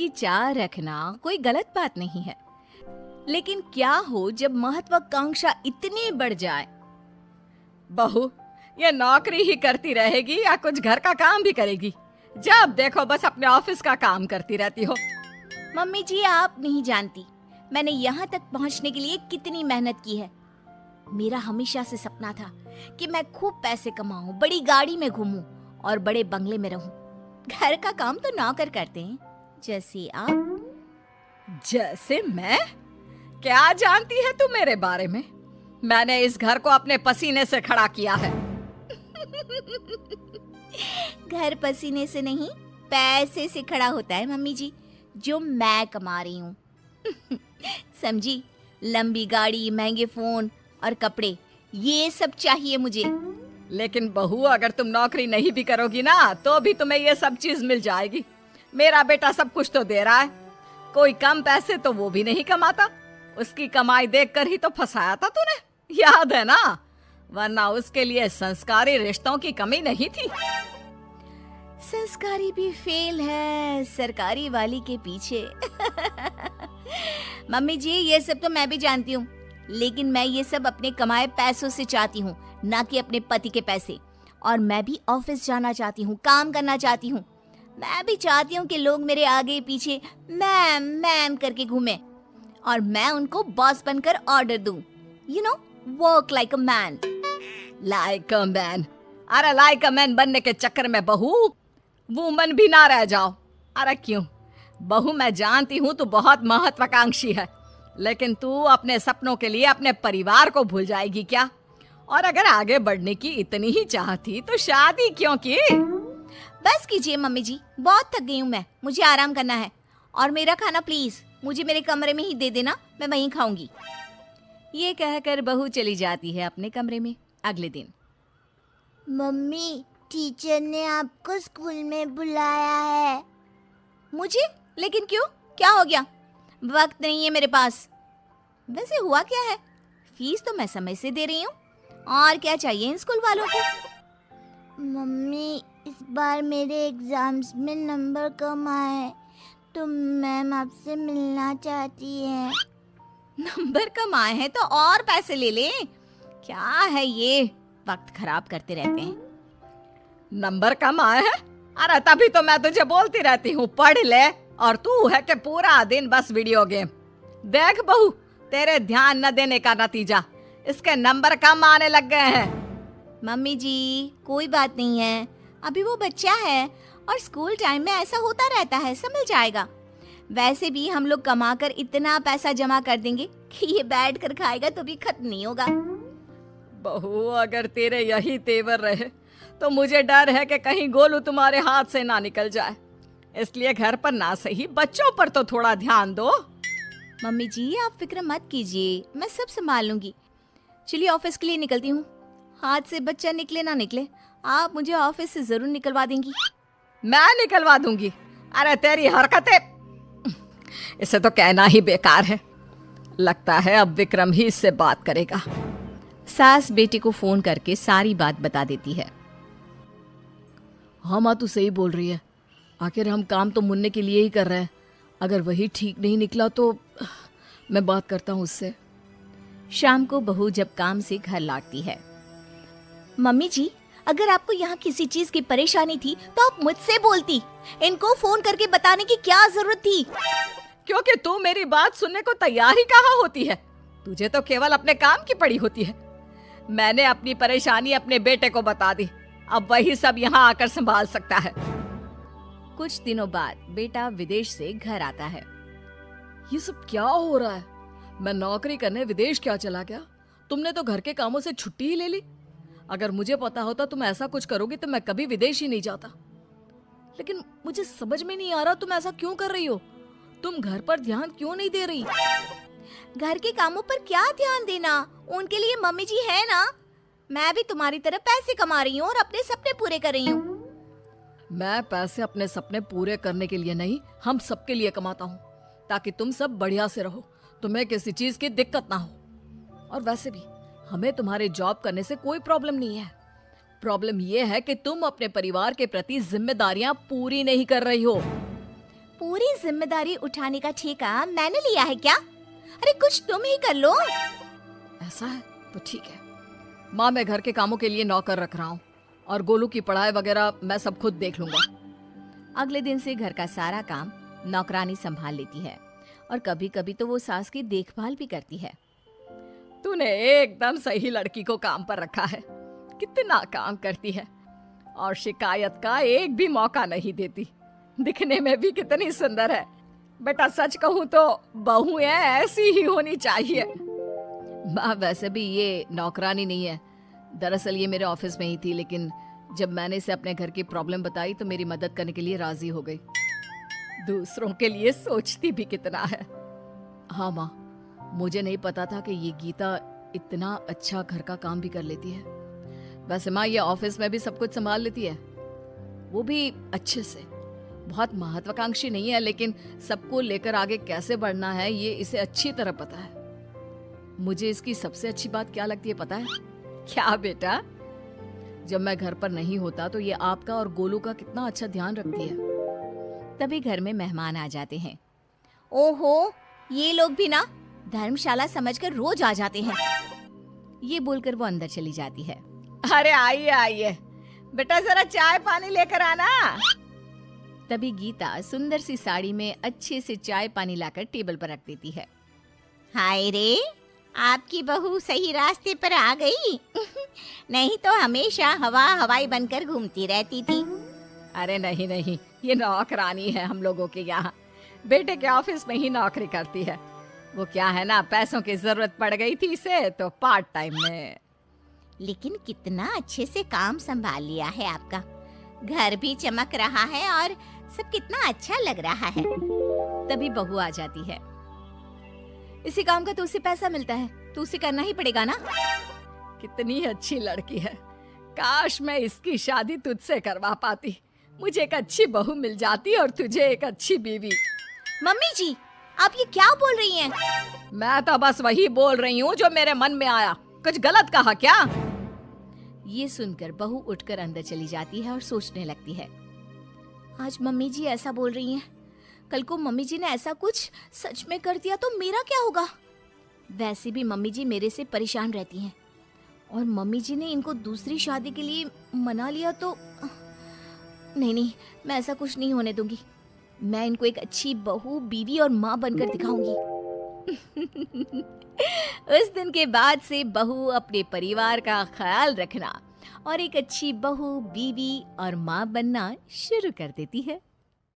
की चाह रखना कोई गलत बात नहीं है, लेकिन क्या हो जब महत्वाकांक्षा इतनी बढ़ जाए? बहू, ये नौकरी ही करती रहेगी या कुछ घर का काम भी करेगी? जब देखो बस अपने ऑफिस का काम करती रहती हो। मम्मी जी, आप नहीं जानती मैंने यहाँ तक पहुँचने के लिए कितनी मेहनत की है। मेरा हमेशा से सपना था कि मैं खूब पैसे कमाऊं, बड़ी गाड़ी में घूमूं और बड़े बंगले में रहूं। घर का काम तो नौकर करते हैं, जैसे आप। जैसे मैं? क्या जानती है तू मेरे बारे में? मैंने इस घर को अपने पसीने से खड़ा किया है। घर पसीने से नहीं, पैसे से खड़ा होता है मम्मी जी, जो मैं कमा रही हूँ। समझी? लंबी गाड़ी, महंगे फोन और कपड़े, ये सब चाहिए मुझे। लेकिन बहू, अगर तुम नौकरी नहीं भी करोगी ना तो भी तुम्हें ये सब चीज मिल जाएगी। मेरा बेटा सब कुछ तो दे रहा है, कोई कम पैसे तो वो भी नहीं कमाता। उसकी कमाई देखकर ही तो फंसाया था तूने, याद है ना? वरना उसके लिए संस्कारी रिश्तों की कमी नहीं थी। संस्कारी भी फेल है सरकारी वाली के पीछे। मम्मी जी, ये सब तो मैं भी जानती हूँ, लेकिन मैं ये सब अपने कमाए पैसों से चाहती हूँ, ना कि अपने पति के पैसे। और मैं भी ऑफिस जाना चाहती हूँ, काम करना चाहती हूँ। मैं भी चाहती हूँ कि लोग मेरे आगे पीछे मैम मैम करके घूमें और मैं उनको बॉस बनकर ऑर्डर दूं। You know, work like a man. Like a man? अरे लाइक अ मैन बनने के चक्कर में बहू वुमन भी ना रह जाओ। अरे क्यों बहू, मैं जानती हूँ तू बहुत महत्वाकांक्षी है, लेकिन तू अपने सपनों के लिए अपने परिवार को भूल जाएगी क्या? और अगर आगे बढ़ने की इतनी ही चाह थी तो शादी क्यों की? बस कीजिए मम्मी जी, बहुत थक गई हूँ मैं, मुझे आराम करना है। और मेरा खाना प्लीज मुझे मेरे कमरे में ही दे देना, मैं वहीं खाऊंगी। ये कहकर बहू चली जाती है अपने कमरे में। अगले दिन, मम्मी, टीचर ने आपको स्कूल में बुलाया है। मुझे? लेकिन क्यों, क्या हो गया? वक्त नहीं है मेरे पास। वैसे हुआ क्या है? फीस तो मैं समय से दे रही हूँ, और क्या चाहिए इन स्कूल वालों को? मम्मी, इस बार मेरे एग्जाम्स में नंबर कम आए तो मैम आपसे मिलना चाहती है। नंबर कम आए हैं तो और पैसे ले लें। क्या है ये, वक्त खराब करते रहते हैं। नंबर कम आए हैं? अरे तभी तो मैं तुझे बोलती रहती हूँ पढ़ ले, और तू है कि पूरा दिन बस वीडियो गेम। देख बहू, तेरे ध्यान न देने का नतीजा इसके नंबर कम आने लग गए हैं। मम्मी जी, कोई बात नहीं है, अभी वो बच्चा है और स्कूल टाइम में ऐसा होता रहता है, समझ जाएगा। वैसे भी हम लोग कमाकर इतना पैसा जमा कर देंगे कि ये बैठ कर खाएगा तो भी खत्म नहीं होगा। बहू, अगर तेरे यही तेवर रहे तो मुझे डर है कि कहीं गोलू तुम्हारे हाथ से ना निकल जाए। इसलिए घर पर ना सही बच्चों पर तो थोड़ा ध्यान दो। मम्मी जी, आप फिक्र मत कीजिए, मैं सब संभाल लूंगी। चलिए ऑफिस के लिए निकलती हूँ। हाथ से बच्चा निकले ना निकले, आप मुझे ऑफिस से जरूर निकलवा देंगी। मैं निकलवा दूंगी? अरे तेरी हरकतें, इसे तो कहना ही बेकार है। लगता है अब विक्रम ही इससे बात करेगा। सास बेटे को फोन करके सारी बात बता देती है। हाँ माँ, तू सही बोल रही है। आखिर हम काम तो मुन्ने के लिए ही कर रहे हैं। अगर वही ठीक नहीं निकला तो मैं बात करता हूँ उससे। शाम को बहू जब काम से घर लौटती है, मम्मी जी, अगर आपको यहाँ किसी चीज की परेशानी थी तो आप मुझसे बोलती, इनको फोन करके बताने की क्या जरूरत थी? क्योंकि तू मेरी बात सुनने को तैयार ही कहाँ होती है। तुझे तो केवल अपने काम की पड़ी होती है। मैंने अपनी परेशानी अपने बेटे को बता दी, अब वही सब यहाँ आकर संभाल सकता है। कुछ दिनों बाद बेटा विदेश से घर आता है। ये सब क्या हो रहा है? मैं नौकरी करने विदेश क्या चला गया? तुमने तो घर के कामों से छुट्टी ही ले ली। अगर मुझे पता होता तुम ऐसा कुछ करोगी तो मैं कभी विदेश ही नहीं जाता। लेकिन मुझे समझ में नहीं आ रहा तुम ऐसा क्यों कर रही हो? तुम घर पर ध्यान क्यों नहीं दे रही? घर के कामों पर क्या ध्यान देना, उनके लिए मम्मी जी है ना। मैं भी तुम्हारी तरह पैसे कमा रही हूँ और अपने सपने पूरे कर रही हूँ। मैं पैसे अपने सपने पूरे करने के लिए नहीं, हम सबके लिए कमाता हूँ, ताकि तुम सब बढ़िया से रहो, तुम्हें किसी चीज की दिक्कत ना हो। और वैसे भी हमें तुम्हारे जॉब करने से कोई प्रॉब्लम नहीं है। प्रॉब्लम ये है कि तुम अपने परिवार के प्रति जिम्मेदारियां पूरी नहीं कर रही हो। पूरी जिम्मेदारी उठाने का ठेका मैंने लिया है क्या? अरे कुछ तुम ही कर लो। ऐसा है तो ठीक है माँ, मैं घर के कामों के लिए नौकर रख रहा हूँ और गोलू की पढ़ाई वगैरह मैं सब खुद देख लूंगा। अगले दिन से घर का सारा काम नौकरानी संभाल लेती है और कभी कभी तो वो सास की देखभाल भी करती है। तूने एकदम सही लड़की को काम पर रखा है। कितना काम करती है और शिकायत का एक भी मौका नहीं देती। दिखने में भी कितनी सुंदर है। बेटा सच कहूँ तो बहुएं ऐसी ही होनी चाहिए। माँ वैसे भी ये नौकरानी नहीं है, दरअसल ये मेरे ऑफिस में ही थी, लेकिन जब मैंने इसे अपने घर की प्रॉब्लम बताई तो मेरी मदद करने के लिए राजी हो गई। दूसरों के लिए सोचती भी कितना है। हाँ माँ, मुझे नहीं पता था कि ये गीता इतना अच्छा घर का काम भी कर लेती है। वैसे माँ ये ऑफिस में भी सब कुछ संभाल लेती है, वो भी अच्छे से। बहुत महत्वाकांक्षी नहीं है, लेकिन सबको लेकर आगे कैसे बढ़ना है ये इसे अच्छी तरह पता है। मुझे इसकी सबसे अच्छी बात क्या लगती है पता है? क्या बेटा? जब मैं घर पर नहीं होता तो ये आपका और गोलू का कितना अच्छा ध्यान रखती है। तभी घर में मेहमान आ जाते हैं। ओहो, ये लोग भी ना धर्मशाला समझकर रोज आ जाते हैं। ये बोलकर वो अंदर चली जाती है। अरे आइए आइए बेटा, जरा चाय पानी लेकर आना। तभी गीता सुंदर सी साड़ी में अच्छे से चाय पानी लाकर टेबल पर रख देती है। हाय रे, आपकी बहू सही रास्ते पर आ गई। नहीं तो हमेशा हवाई बनकर घूमती रहती थी। अरे नहीं नहीं, ये नौकरानी है हम लोगों के यहाँ। बेटे के ऑफिस में ही नौकरी करती है। वो क्या है ना, पैसों की जरूरत पड़ गई थी इसे तो पार्ट टाइम में। लेकिन कितना अच्छे से काम संभाल लिया है आपका। घर भी चमक रहा है और सब कितना अच्छा लग रहा है। तभी बहू आ जाती है। इसी काम का तो उसे पैसा मिलता है, तो उसे करना ही पड़ेगा ना। कितनी अच्छी लड़की है। काश मैं इसकी शादी तुझसे करवा पाती। मुझे एक अच्छी बहू मिल जाती और तुझे एक अच्छी बीवी। मम्मी जी, आप ये क्या बोल रही हैं? मैं तो बस वही बोल रही हूँ जो मेरे मन में आया। कुछ गलत कहा क्या? ये सुनकर बहू उठकर अंदर चली जाती है और सोचने लगती है। आज मम्मी जी ऐसा बोल रही हैं, कल को मम्मी जी ने ऐसा कुछ सच में कर दिया तो मेरा क्या होगा? वैसे भी मम्मी जी मेरे से परेशान रहती हैं और मम्मी जी ने इनको दूसरी शादी के लिए मना लिया तो नहीं, मैं ऐसा कुछ नहीं होने दूंगी। मैं इनको एक अच्छी बहू, बीवी और माँ बनकर दिखाऊंगी। उस दिन के बाद से बहू अपने परिवार का ख्याल रखना और एक अच्छी बहू, बीवी और माँ बनना शुरू कर देती है।